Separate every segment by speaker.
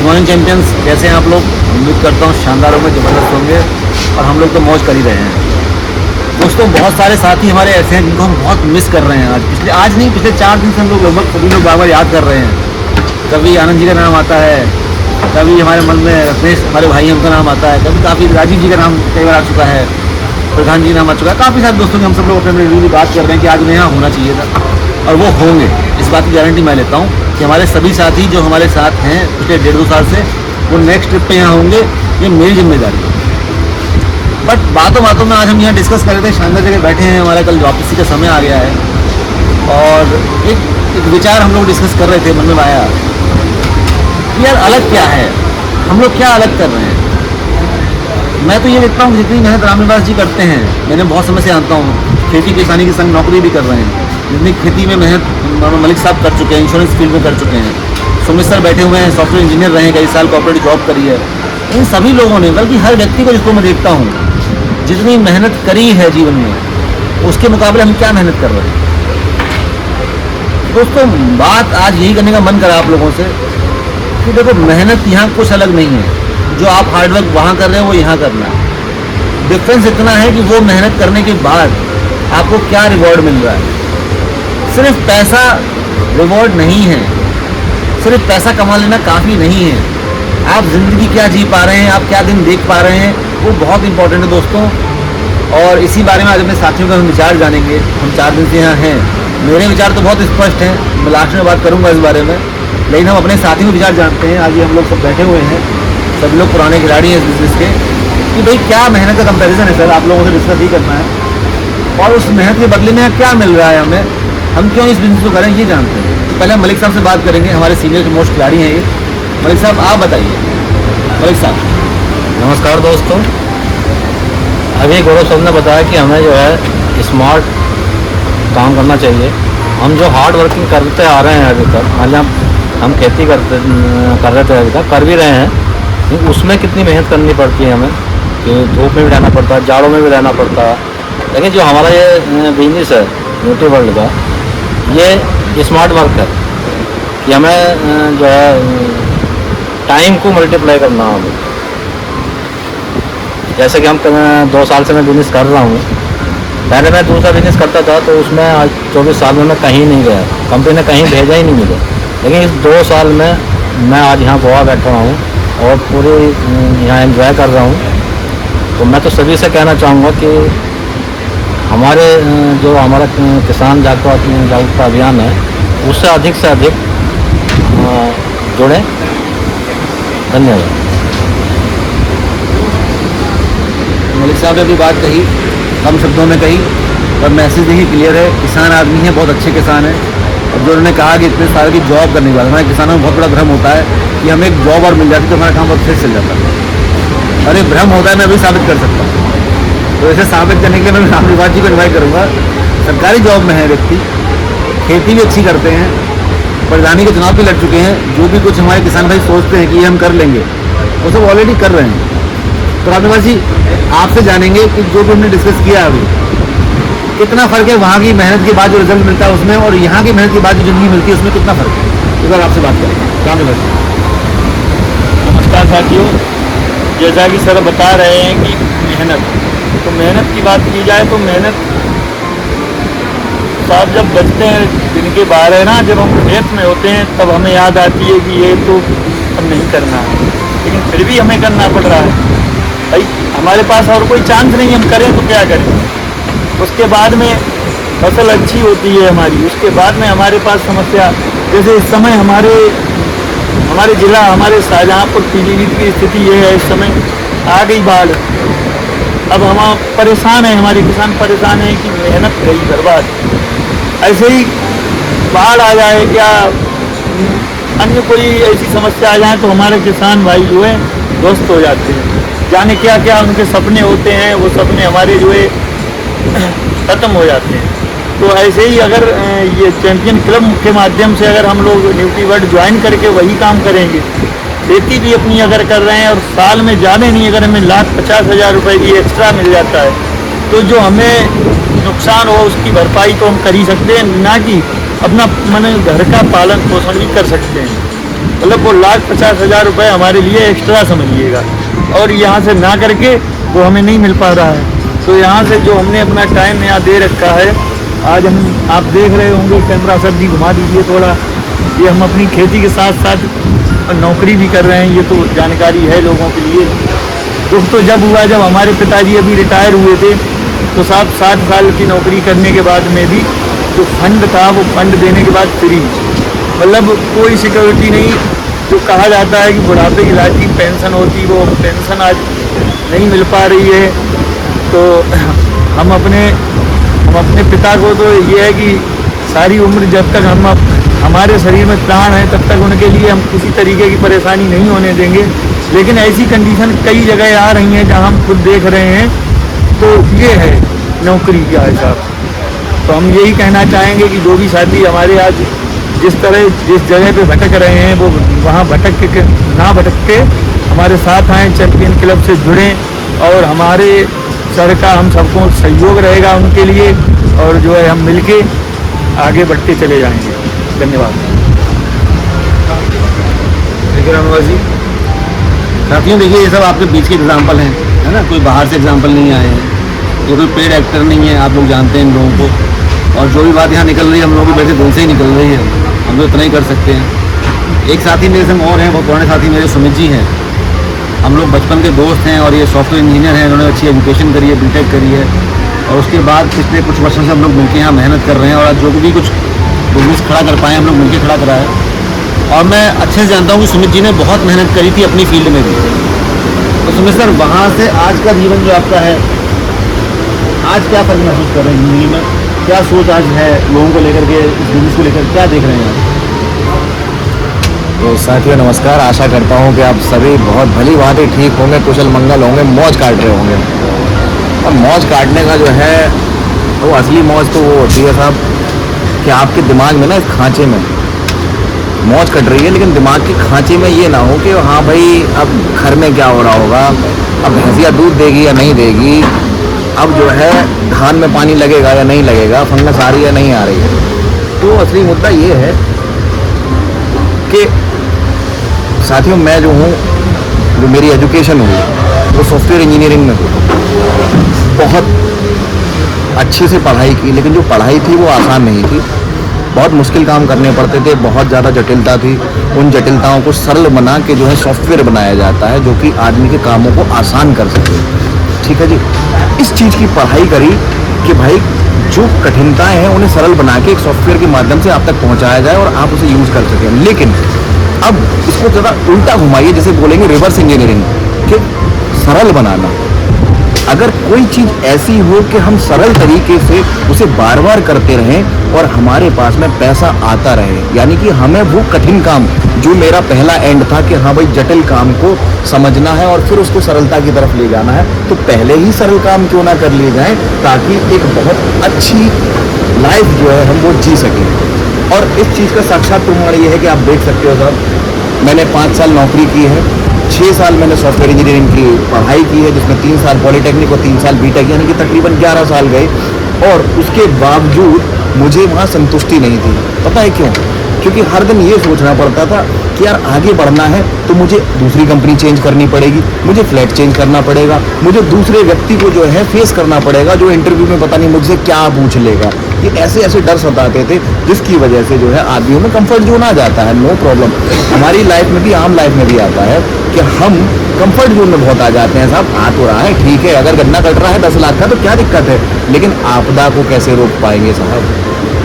Speaker 1: Good morning champions, कैसे हैं आप लोग? उम्मीद करता हूँ शानदार होंगे, ज़बरदस्त होंगे। और हम लोग तो मौज कर ही रहे हैं दोस्तों। बहुत सारे साथी हमारे ऐसे हैं जिनको हम बहुत मिस कर रहे हैं। आज नहीं, पिछले 4 दिन से हम लोग लगभग सभी लोग बार याद कर रहे हैं। कभी आनंद जी का नाम आता है, कभी हमारे मन में रत्नेश हमारे भाई हैं उनका नाम आता है, कभी काफ़ी राजीव जी का नाम कई बार आ चुका है, प्रधान जी नाम आ चुका है। काफ़ी सारे दोस्तों की हम सब लोग अपने रिव्यू की बात कर रहे हैं कि आज उन्हें यहाँ होना चाहिए था और वो होंगे। इस बात की गारंटी मैं लेता हूँ कि हमारे सभी साथी जो हमारे साथ हैं पिछले 1.5-2 साल से, वो नेक्स्ट ट्रिप पे यहाँ होंगे। ये मेरी जिम्मेदारी है। बट बातों बातों में आज हम यहाँ डिस्कस कर रहे थे, शानदार जगह बैठे हैं, हमारा कल वापसी का समय आ गया है और एक विचार हम लोग डिस्कस कर रहे थे, मन में आया कि यार अलग क्या है, हम लोग क्या अलग कर रहे हैं। मैं तो ये देखता हूँ जितनी मेहनत रामनिवास जी करते हैं, मैंने बहुत समय से आता हूँ, खेती किसानी के संग नौकरी भी कर रहे हैं, जितनी खेती में मेहनत मलिक साहब कर चुके हैं, इंश्योरेंस फील्ड में कर चुके हैं, सुमित सर बैठे हुए हैं, सॉफ्टवेयर इंजीनियर रहे हैं, कई साल कॉर्पोरेट जॉब करी है। इन सभी लोगों ने, बल्कि हर व्यक्ति को जिसको मैं देखता हूँ, जितनी मेहनत करी है जीवन में, उसके मुकाबले हम क्या मेहनत कर रहे हैं दोस्तों। बात आज यही करने का मन करा आप लोगों से कि देखो, मेहनत यहाँ कुछ अलग नहीं है। जो आप हार्डवर्क वहाँ कर रहे हैं वो यहाँ करना है। डिफरेंस इतना है कि वो मेहनत करने के बाद आपको क्या रिवॉर्ड मिल रहा है। सिर्फ पैसा रिवॉर्ड नहीं है, सिर्फ पैसा कमा लेना काफ़ी नहीं है। आप ज़िंदगी क्या जी पा रहे हैं, आप क्या दिन देख पा रहे हैं, वो बहुत इंपॉर्टेंट है दोस्तों। और इसी बारे में आज अपने साथियों का हम विचार जानेंगे। हम 4 दिन से यहाँ हैं, मेरे विचार तो बहुत स्पष्ट हैं, मैं लास्ट में बात करूँगा इस बारे में, लेकिन हम अपने साथियों के विचार जानते हैं। आज ये हम लोग सब बैठे हुए हैं, सभी लोग पुराने खिलाड़ी हैं इस बिजनेस के, कि भाई क्या मेहनत का कंपैरिजन है सर, आप लोगों से डिस्कस ही करना है। और उस मेहनत के बदले में क्या मिल रहा है हमें, हम क्यों इस बिजनेस को करें, ये जानते हैं। तो पहले हम मलिक साहब से बात करेंगे, हमारे सीनियर मोस्ट खिलाड़ी हैं ये। मलिक साहब आप बताइए। मलिक साहब
Speaker 2: नमस्कार दोस्तों। अभी गौरव साहब ने बताया कि हमें जो है स्मार्ट काम करना चाहिए। हम जो हार्ड वर्किंग करते आ रहे हैं अभी तक, मतलब हम खेती कर रहे थे, अभी तक कर भी रहे हैं, लेकिन उसमें कितनी मेहनत करनी पड़ती है हमें, कि धूप में भी रहना पड़ता है, जाड़ों में भी रहना पड़ता है। लेकिन जो हमारा ये बिजनेस है न्यूट्री वर्ल्ड का, ये स्मार्ट वर्क है कि हमें जो है टाइम को मल्टीप्लाई करना है हमें। जैसे कि हम 2 साल से मैं बिजनेस कर रहा हूँ। पहले मैं दूसरा बिजनेस करता था तो उसमें आज 24 साल में मैं कहीं नहीं गया, कंपनी ने कहीं भेजा ही नहीं मुझे। लेकिन इस 2 साल में मैं आज यहाँ गोवा बैठा हूँ और पूरे यहाँ एंजॉय कर रहा हूँ। तो मैं तो सभी से कहना चाहूँगा कि हमारे जो हमारा किसान जागरूकता अभियान है, उससे अधिक से अधिक जुड़ें। धन्यवाद।
Speaker 1: मलिक साहब ने भी बात कही, कम शब्दों में कही, और मैसेज देखिए क्लियर है। किसान आदमी है, बहुत अच्छे किसान हैं। और जो उन्होंने कहा कि इतने साल की जॉब करने के बाद, हमारे किसानों में बहुत बड़ा भ्रम होता है कि हमें एक जॉब और मिल जाती तो हमारा काम बहुत फिर चल जाता है। और ये भ्रम होता है, मैं भी साबित कर सकता हूँ। तो इसे साबित करने के लिए मैं रामनिवास जी को इन्वाइट करूँगा। सरकारी जॉब में है व्यक्ति, खेती भी अच्छी करते हैं, प्रधानी के चुनाव भी लड़ चुके हैं। जो भी कुछ हमारे किसान भाई सोचते हैं कि ये हम कर लेंगे, वो सब ऑलरेडी कर रहे हैं। तो रामनिवास जी, आपसे जानेंगे कि जो भी हमने डिस्कस किया अभी, कितना फ़र्क है वहाँ की मेहनत के बाद जो रिजल्ट मिलता है उसमें, और यहाँ की मेहनत के बाद जो ज़िंदगी मिलती है उसमें कितना फ़र्क है, इस बार आपसे बात करेंगे। रामनिवास जी
Speaker 3: नमस्कार साथियों। जैसा कि सर बता रहे हैं कि मेहनत की बात की जाए तो मेहनत साहब जब बचते हैं दिन के 12 ना, जब हम खेत में होते हैं तब हमें याद आती है कि ये तो अब नहीं करना है, लेकिन फिर भी हमें करना पड़ रहा है भाई। हमारे पास और कोई चांस नहीं, हम करें तो क्या करें। उसके बाद में फसल अच्छी होती है हमारी, उसके बाद में हमारे पास समस्या, जैसे इस समय हमारे ज़िला, हमारे शाहजहाँपुर पीलीभीत की स्थिति ये है, इस समय आ गई बाढ़। अब हम परेशान हैं, हमारे किसान परेशान हैं कि मेहनत गई बर्बाद। ऐसे ही बाढ़ आ जाए या अन्य कोई ऐसी समस्या आ जाए तो हमारे किसान भाई जो है ध्वस्त हो जाते हैं। जाने क्या क्या उनके सपने होते हैं, वो सपने हमारे जो है ख़त्म हो जाते हैं। तो ऐसे ही अगर ये चैम्पियन क्लब के माध्यम से अगर हम लोग न्यूट्री वर्ल्ड ज्वाइन करके वही काम करेंगे, खेती भी अपनी अगर कर रहे हैं और साल में ज़्यादा नहीं, अगर हमें 1,50,000 रुपये की एक्स्ट्रा मिल जाता है, तो जो हमें नुकसान हो उसकी भरपाई तो हम कर ही सकते हैं, ना कि अपना मन घर का पालन पोषण भी कर सकते हैं। मतलब वो 1,50,000 रुपये हमारे लिए एक्स्ट्रा समझिएगा, और यहाँ से ना करके वो हमें नहीं मिल पा रहा है। तो यहाँ से जो हमने अपना टाइम यहाँ दे रखा है, आज हम आप देख रहे होंगे, कैमरा सर जी घुमा दीजिए थोड़ा, ये हम अपनी खेती के साथ साथ नौकरी भी कर रहे हैं, ये तो जानकारी है लोगों के लिए। दुख तो जब हुआ जब हमारे पिताजी अभी रिटायर हुए थे, तो 60 साल की नौकरी करने के बाद में भी जो फंड था वो फंड देने के बाद फ्री, मतलब कोई सिक्योरिटी नहीं। जो कहा जाता है कि बुढ़ापे के इलाज की पेंशन होती, वो पेंशन आज नहीं मिल पा रही है। तो हम अपने पिता को तो ये है कि सारी उम्र जब तक हमारे शरीर में प्राण है तब तक उनके लिए हम किसी तरीके की परेशानी नहीं होने देंगे। लेकिन ऐसी कंडीशन कई जगह आ रही हैं जहां हम खुद देख रहे हैं, तो ये है नौकरी का हिसाब। तो हम यही कहना चाहेंगे कि जो भी साथी हमारे आज जिस जगह पे भटक रहे हैं, वो वहाँ ना भटक के हमारे साथ आएँ, चैंपियन क्लब से जुड़ें, और हमारे सर का हम सबको सहयोग रहेगा उनके लिए, और जो है हम मिलके आगे बढ़ते चले जाएंगे। धन्यवाद।
Speaker 1: देखिए रामनिवास जी, साथियों देखिए, ये सब आपके बीच के एग्जाम्पल हैं, है ना, कोई बाहर से एग्जाम्पल नहीं आए हैं, ये कोई पेड एक्टर नहीं है, आप लोग जानते हैं इन लोगों को। और जो भी बात यहाँ निकल रही है हम लोगों के वैसे दिल से ही निकल रही है, हम तो इतना ही कर सकते हैं। एक साथी मेरे से और हैं, वो पुराने साथी मेरे सुमित जी हैं, हम लोग बचपन के दोस्त हैं, और ये सॉफ्टवेयर इंजीनियर हैं, इन्होंने अच्छी एजुकेशन करी है, बीटेक करी है, और उसके बाद पिछले कुछ वर्षों से हम लोग मिलकर यहाँ मेहनत कर रहे हैं, और आज जो भी कुछ बिजनेस खड़ा कर पाए हम लोग मिलकर खड़ा करा है। और मैं अच्छे से जानता हूँ कि सुमित जी ने बहुत मेहनत करी थी अपनी फील्ड में भी। तो सुमित सर, वहाँ से आज का जीवन जो आपका है, आज क्या फर्क महसूस कर रहे हैं जिंदगी में, क्या सोच आज है लोगों को लेकर के, इस बिजनेस को लेकर क्या देख रहे हैं आप?
Speaker 4: तो साथियों नमस्कार, आशा करता हूँ कि आप सभी बहुत भली बात ही ठीक होंगे, कुशल मंगल होंगे, मौज काट रहे होंगे। और मौज काटने का जो है वो असली मौज तो वो होती है साहब कि आपके दिमाग में ना, इस खांचे में मौज कट रही है, लेकिन दिमाग के खांचे में ये ना हो कि हाँ भाई अब घर में क्या हो रहा होगा, अब भैंसिया दूध देगी या नहीं देगी, अब जो है धान में पानी लगेगा या नहीं लगेगा, फंगस आ रही है नहीं आ रही है। तो असली मुद्दा ये है कि साथियों, मैं जो हूँ, जो मेरी एजुकेशन हुई वो सॉफ्टवेयर इंजीनियरिंग में हुई, बहुत अच्छे से पढ़ाई की, लेकिन जो पढ़ाई थी वो आसान नहीं थी, बहुत मुश्किल काम करने पड़ते थे, बहुत ज़्यादा जटिलता थी। उन जटिलताओं को सरल बना के जो है सॉफ्टवेयर बनाया जाता है जो कि आदमी के कामों को आसान कर सके। ठीक है जी, इस चीज़ की पढ़ाई करी कि भाई जो कठिनताएं हैं उन्हें सरल बना के एक सॉफ्टवेयर के माध्यम से आप तक पहुंचाया जाए और आप उसे यूज़ कर सकें। लेकिन अब इसको ज़रा उल्टा घुमाइए, जैसे बोलेंगे रिवर्स इंजीनियरिंग, कि सरल बनाना। अगर कोई चीज़ ऐसी हो कि हम सरल तरीके से उसे बार बार करते रहें और हमारे पास में पैसा आता रहे, यानी कि हमें वो कठिन काम, जो मेरा पहला एंड था कि हाँ भाई जटिल काम को समझना है और फिर उसको सरलता की तरफ ले जाना है, तो पहले ही सरल काम क्यों ना कर लिए जाएं, ताकि एक बहुत अच्छी लाइफ जो है हम वो जी सकें। और इस चीज़ का साक्षात प्रमाण ये है कि आप देख सकते हो साहब, मैंने 5 साल नौकरी की है, 6 साल मैंने सॉफ्टवेयर इंजीनियरिंग की पढ़ाई की है, जिसमें 3 साल पॉलिटेक्निक और 3 साल बीटेक, यानी कि तकरीबन 11 साल गए, और उसके बावजूद मुझे वहाँ संतुष्टि नहीं थी। पता है क्यों? क्योंकि हर दिन ये सोचना पड़ता था कि यार आगे बढ़ना है तो मुझे दूसरी कंपनी चेंज करनी पड़ेगी, मुझे फ्लैट चेंज करना पड़ेगा, मुझे दूसरे व्यक्ति को जो है फेस करना पड़ेगा जो इंटरव्यू में पता नहीं मुझसे क्या पूछ लेगा। ये ऐसे ऐसे डर सताते थे जिसकी वजह से जो है आदमियों में कंफर्ट जोन आ जाता है। नो प्रॉब्लम, हमारी लाइफ में भी, आम लाइफ में भी आता है कि हम कंफर्ट जोन में बहुत आ जाते हैं। साहब आ तो रहा है, ठीक है, अगर गन्ना कट रहा है 10 लाख का तो क्या दिक्कत है, लेकिन आपदा को कैसे रोक पाएंगे साहब,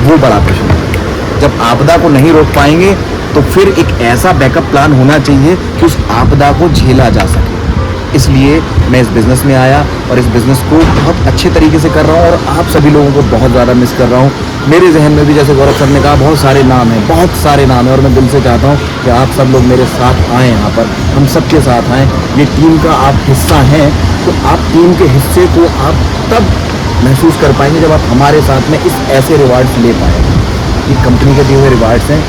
Speaker 4: वो बड़ा प्रश्न है। जब आपदा को नहीं रोक पाएंगे तो फिर एक ऐसा बैकअप प्लान होना चाहिए कि उस आपदा को झेला जा सके। इसलिए मैं इस बिज़नेस में आया और इस बिज़नेस को बहुत अच्छे तरीके से कर रहा हूँ, और आप सभी लोगों को बहुत ज़्यादा मिस कर रहा हूँ। मेरे जहन में भी, जैसे गौरव सर ने कहा, बहुत सारे नाम हैं, बहुत सारे नाम हैं, और मैं दिल से चाहता हूँ कि आप सब लोग मेरे साथ आएँ, यहाँ पर हम सबके साथ आएँ। ये टीम का आप हिस्सा हैं, तो आप टीम के हिस्से को आप तब महसूस कर पाएंगे जब आप हमारे साथ में इस ऐसे रिवार्ड्स ले पाएंगे। ये कंपनी के दिए हुए रिवार्ड्स हैं,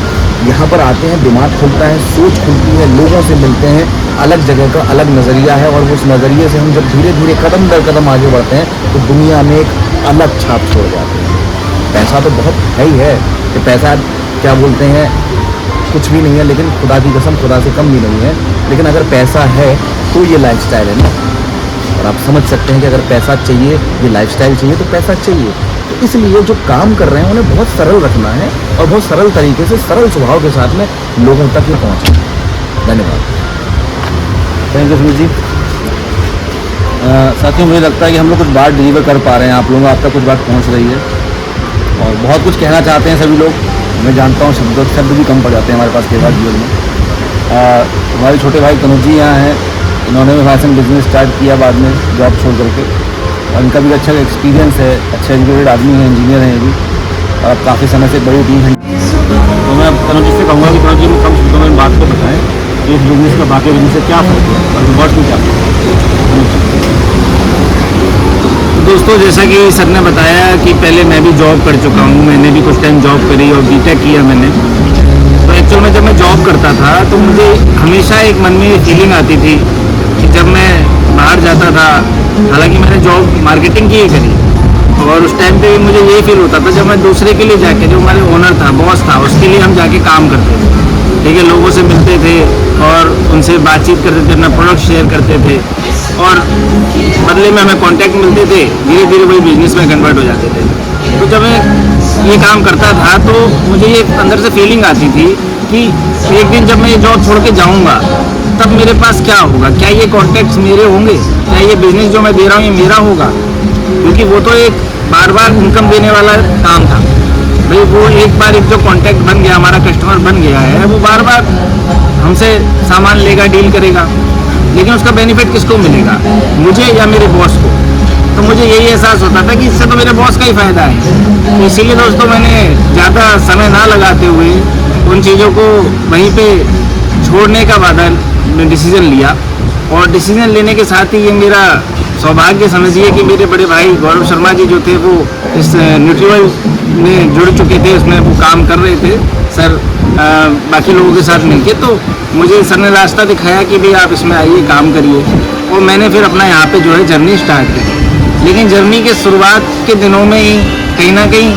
Speaker 4: यहाँ पर आते हैं, दिमाग खुलता है, सोच खुलती है, लोगों से मिलते हैं, अलग जगह का अलग नज़रिया है, और उस नज़रिए से हम जब धीरे धीरे कदम दर कदम आगे बढ़ते हैं तो दुनिया में एक अलग छाप छोड़ जाते हैं। पैसा तो बहुत है ही है कि पैसा क्या बोलते हैं, कुछ भी नहीं है, लेकिन खुदा की कसम खुदा से कम भी नहीं है। लेकिन अगर पैसा है तो ये लाइफस्टाइल है ना, और आप समझ सकते हैं कि अगर पैसा चाहिए, ये लाइफस्टाइल चाहिए तो पैसा चाहिए। तो इसलिए जो काम कर रहे हैं उन्हें बहुत सरल रखना है और बहुत सरल तरीके से, सरल स्वभाव के साथ में लोगों तक ये पहुँचे। धन्यवाद।
Speaker 1: Thank you Sumit ji. साथियों, मुझे लगता है कि हम लोग कुछ बात डिलीवर कर पा रहे हैं, आप लोगों को आप तक कुछ बात पहुंच रही है और बहुत कुछ कहना चाहते हैं सभी लोग। मैं जानता हूँ शब्द भी कम पड़ जाते हैं हमारे पास कई बार जीवन में। हमारे छोटे भाई तनुज जी यहाँ हैं, इन्होंने भी हमारे संग बिजनेस स्टार्ट किया बाद में जॉब छोड़ करके, और इनका भी अच्छा एक्सपीरियंस है, अच्छे एजुकेटेड आदमी है, इंजीनियर हैं ये भी, और अब काफ़ी समय से बड़ी टीम है। तो मैं तनुज जी से कहूँगा कि तनुज जी को कम शब्दों में बात को बताएँ कि इस बिजनेस का बाकी बिजनेस से क्या फ़र्क है और रिवॉर्ड में क्या
Speaker 3: तो दोस्तों, जैसा कि सर ने बताया कि पहले मैं भी जॉब कर चुका हूँ, मैंने भी कुछ टाइम जॉब करी और बीटेक किया मैंने। तो एक्चुअल में जब मैं जॉब करता था तो मुझे हमेशा एक मन में फीलिंग आती थी कि जब मैं बाहर जाता था, हालांकि मैंने जॉब मार्केटिंग की ही करी, और उस टाइम पे मुझे यही फील होता था जब मैं दूसरे के लिए जाके, जो हमारे ओनर था, बॉस था, उसके लिए हम जाके काम करते थे, ठीक है, लोगों से मिलते थे और उनसे बातचीत करते थे, अपना प्रोडक्ट शेयर करते थे और बदले में हमें कांटेक्ट मिलते थे, धीरे धीरे वही बिजनेस में कन्वर्ट हो जाते थे। तो जब मैं ये काम करता था तो मुझे ये अंदर से फीलिंग आती थी कि एक दिन जब मैं ये जॉब छोड़ के जाऊँगा तब मेरे पास क्या होगा, क्या ये कॉन्टैक्ट्स मेरे होंगे, क्या ये बिजनेस जो मैं दे रहा हूँ ये मेरा होगा, क्योंकि वो तो एक बार बार इनकम देने वाला काम था भाई। वो एक बार एक जो कॉन्टैक्ट बन गया, हमारा कस्टमर बन गया है, वो बार बार हमसे सामान लेगा, डील करेगा, लेकिन उसका बेनिफिट किसको मिलेगा, मुझे या मेरे बॉस को। तो मुझे यही एहसास होता था कि इससे तो मेरे बॉस का ही फ़ायदा है। तो इसीलिए दोस्तों मैंने ज़्यादा समय ना लगाते हुए उन चीज़ों को वहीं पे छोड़ने का वादा डिसीज़न लिया, और डिसीज़न लेने के साथ ही ये मेरा सौभाग्य समझिए कि मेरे बड़े भाई गौरव शर्मा जी जो थे वो इस न्यूट्रीवेल में जुड़ चुके थे, उसमें वो काम कर रहे थे सर बाकी लोगों के साथ मिलके। तो मुझे सर ने रास्ता दिखाया कि भाई आप इसमें आइए, काम करिए, और मैंने फिर अपना यहाँ पे जो है जर्नी स्टार्ट की। लेकिन जर्नी के शुरुआत के दिनों में ही कहीं ना कहीं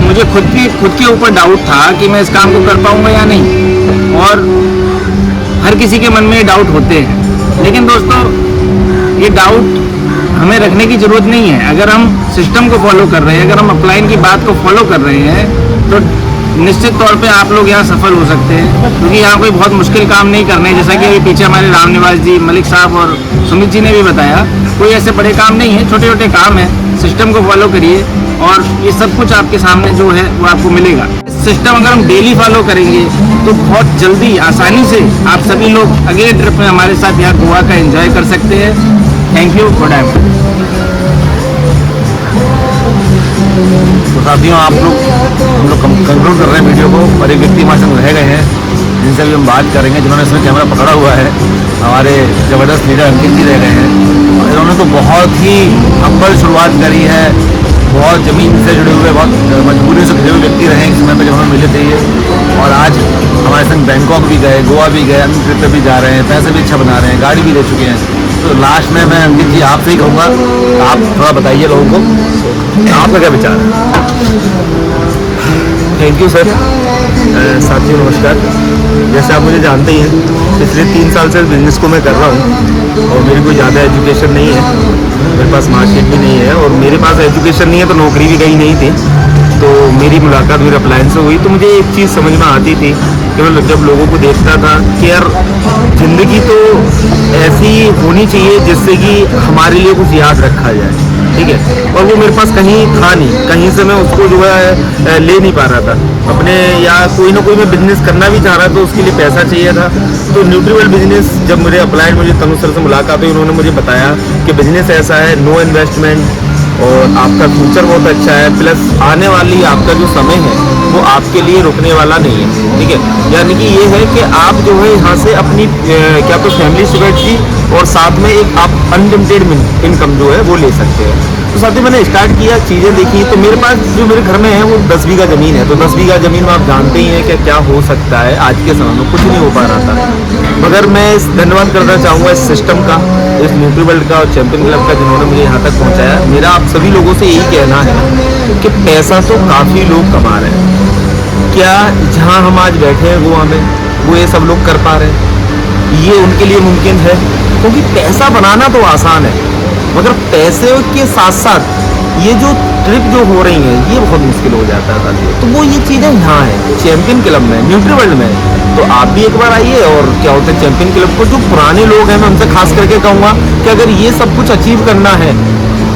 Speaker 3: मुझे खुद के ऊपर डाउट था कि मैं इस काम को कर पाऊँगा या नहीं, और हर किसी के मन में ये डाउट होते हैं। लेकिन दोस्तों, ये डाउट हमें रखने की ज़रूरत नहीं है। अगर हम सिस्टम को फॉलो कर रहे हैं, अगर हम अपलाइन की बात को फॉलो कर रहे हैं, तो निश्चित तौर पे आप लोग यहाँ सफल हो सकते हैं, क्योंकि यहाँ कोई बहुत मुश्किल काम नहीं करने, जैसा कि अभी पीछे हमारे रामनिवास जी, मलिक साहब और सुमित जी ने भी बताया, कोई ऐसे बड़े काम नहीं है, छोटे छोटे काम है। सिस्टम को फॉलो करिए और ये सब कुछ आपके सामने जो है वो आपको मिलेगा। सिस्टम अगर हम डेली फॉलो करेंगे तो बहुत जल्दी, आसानी से आप सभी लोग अगले ट्रिप में हमारे साथ यहाँ गोवा का एंजॉय कर सकते हैं। Thank you, good afternoon.
Speaker 1: तो साथियों, हम लोग कंक्लूड कर रहे हैं वीडियो को, और एक व्यक्ति हमारे संग रह गए हैं जिनसे अभी हम बात करेंगे, जिन्होंने इसमें कैमरा पकड़ा हुआ है। हमारे ज़बरदस्त लीडर अंकित जी रह गए हैं, और इन्होंने तो बहुत ही हम्बल शुरुआत करी है, बहुत ज़मीन से जुड़े हुए, बहुत मजबूरी से जुड़े हुए व्यक्ति रहे इस समय पर जब हमें मिले थे ये, और आज हमारे संग बैंकॉक भी गए, गोवा भी गए, अन्य ट्रिप पर भी जा रहे हैं, पैसे भी अच्छा बना रहे हैं, गाड़ी भी ले चुके हैं। तो लास्ट में मैं अंकित जी आपसे ही कहूँगा, आप थोड़ा बताइए लोगों को आपका क्या विचार है।
Speaker 5: Thank you sir. साथियों नमस्कार। जैसे आप मुझे जानते ही हैं, पिछले 3 साल से बिज़नेस को मैं कर रहा हूँ, और मेरी कोई ज़्यादा एजुकेशन नहीं है, मेरे पास मार्कशीट भी नहीं है, और मेरे पास एजुकेशन नहीं है तो नौकरी भी कहीं नहीं थी। तो मेरी मुलाकात मेरे अपलायंस से हुई, तो मुझे एक चीज़ समझ में आती थी कि मैं जब लोगों को देखता था कि यार ज़िंदगी तो ऐसी होनी चाहिए जिससे कि हमारे लिए कुछ याद रखा जाए, ठीक है। और वो मेरे पास कहीं था नहीं, कहीं से मैं उसको जो है ले नहीं पा रहा था अपने, या कोई ना कोई मैं बिजनेस करना भी चाह रहा था तो उसके लिए पैसा चाहिए था। तो न्यूट्रीवेल बिजनेस जब मेरे अपलाइड मुझे तनु सर से मुलाकात हुई, उन्होंने मुझे बताया कि बिजनेस ऐसा है, नो इन्वेस्टमेंट, और आपका फ्यूचर बहुत अच्छा है, प्लस आने वाली आपका जो समय है वो आपके लिए रुकने वाला नहीं है, ठीक है। यानी कि ये है कि आप जो है यहाँ से अपनी क्या तो फैमिली सिक्योरिटी और साथ में एक आप अनलिमिटेड इनकम जो है वो ले सकते हैं। तो साथ ही मैंने स्टार्ट किया, चीज़ें देखी, तो मेरे पास जो मेरे घर में है वो 10 बीघा ज़मीन है। तो 10 बीघा ज़मीन में आप जानते ही हैं कि क्या हो सकता है, आज के समय में कुछ नहीं हो पा रहा था। मगर मैं धन्यवाद करना चाहूँगा इस सिस्टम का, इस न्यूट्रीवर्ल्ड का और चैंपियन क्लब का, जिन्होंने मुझे यहाँ तक पहुँचाया। मेरा आप सभी लोगों से यही कहना है कि पैसा तो काफ़ी लोग कमा रहे हैं, क्या जहाँ हम आज बैठे हैं गोवा में वो ये सब लोग कर पा रहे हैं? ये उनके लिए मुमकिन है क्योंकि पैसा बनाना तो आसान है, मगर पैसे के साथ साथ ये जो ट्रिप जो हो रही है ये बहुत मुश्किल हो जाता है साथियों। तो वो ये चीज़ें यहाँ है चैंपियन क्लब में, न्यूट्री वर्ल्ड में। तो आप भी एक बार आइए और क्या होता है चैंपियन क्लब को जो पुराने लोग हैं मैं उनसे खास करके कहूँगा कि अगर ये सब कुछ अचीव करना है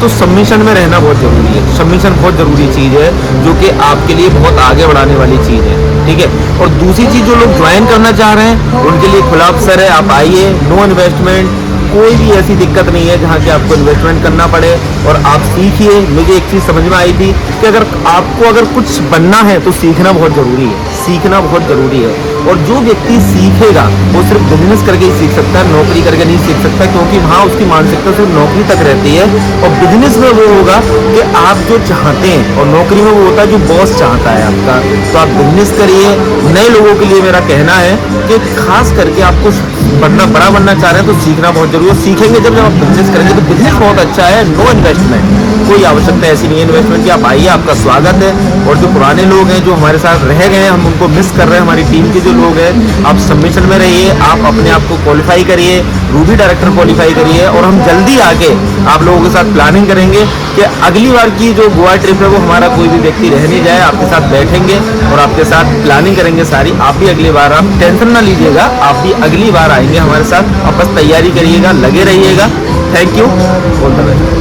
Speaker 5: तो सबमिशन में रहना बहुत ज़रूरी है। सबमिशन बहुत ज़रूरी चीज़ है जो कि आपके लिए बहुत आगे बढ़ाने वाली चीज़ है, ठीक है। और दूसरी चीज़ जो लोग ज्वाइन करना चाह रहे हैं उनके लिए खुला अवसर है, आप आइए, नो इन्वेस्टमेंट, कोई भी ऐसी दिक्कत नहीं है जहाँ कि आपको इन्वेस्टमेंट करना पड़े और आप सीखिए। मुझे एक चीज़ समझ में आई थी कि अगर कुछ बनना है तो सीखना बहुत ज़रूरी है, सीखना बहुत ज़रूरी है। और जो व्यक्ति सीखेगा वो सिर्फ बिजनेस करके ही सीख सकता है, नौकरी करके नहीं सीख सकता, क्योंकि वहाँ उसकी मानसिकता सिर्फ नौकरी तक रहती है। और बिजनेस में वो होगा कि आप जो चाहते हैं, और नौकरी में वो होता है जो बॉस चाहता है आपका। तो आप बिजनेस करिए। नए लोगों के लिए मेरा कहना है कि खास करके आपको बड़ा बनना चाह रहे हैं तो सीखना बहुत जरूरी है। सीखेंगे जब आप बिजनेस करेंगे तो बिजनेस बहुत अच्छा है, नो इन्वेस्टमेंट, कोई आवश्यकता ऐसी नहीं है इन्वेस्टमेंट की। आप आइए, आपका स्वागत है। और जो पुराने लोग हैं जो हमारे साथ रह गए हैं हम उनको मिस कर रहे हैं, हमारी टीम के जो लोग हैं, आप सबमिशन में रहिए, आप अपने आप को क्वालिफाई करिए, रूबी डायरेक्टर क्वालिफाई करिए। और हम जल्दी आके आप लोगों के साथ प्लानिंग करेंगे कि अगली बार की जो गोवा ट्रिप है वो हमारा कोई भी व्यक्ति रह नहीं जाए। आपके साथ बैठेंगे और आपके साथ प्लानिंग करेंगे सारी। आप भी अगली बार, आप टेंशन ना लीजिएगा, आप भी अगली बार आएंगे हमारे साथ। आप बस तैयारी करिएगा, लगे रहिएगा। Thank you, all the best.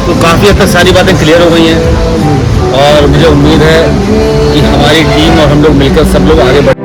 Speaker 1: तो काफ़ी हद तक सारी बातें क्लियर हो गई हैं और मुझे उम्मीद है कि हमारी टीम और हम लोग मिलकर सब लोग आगे बढ़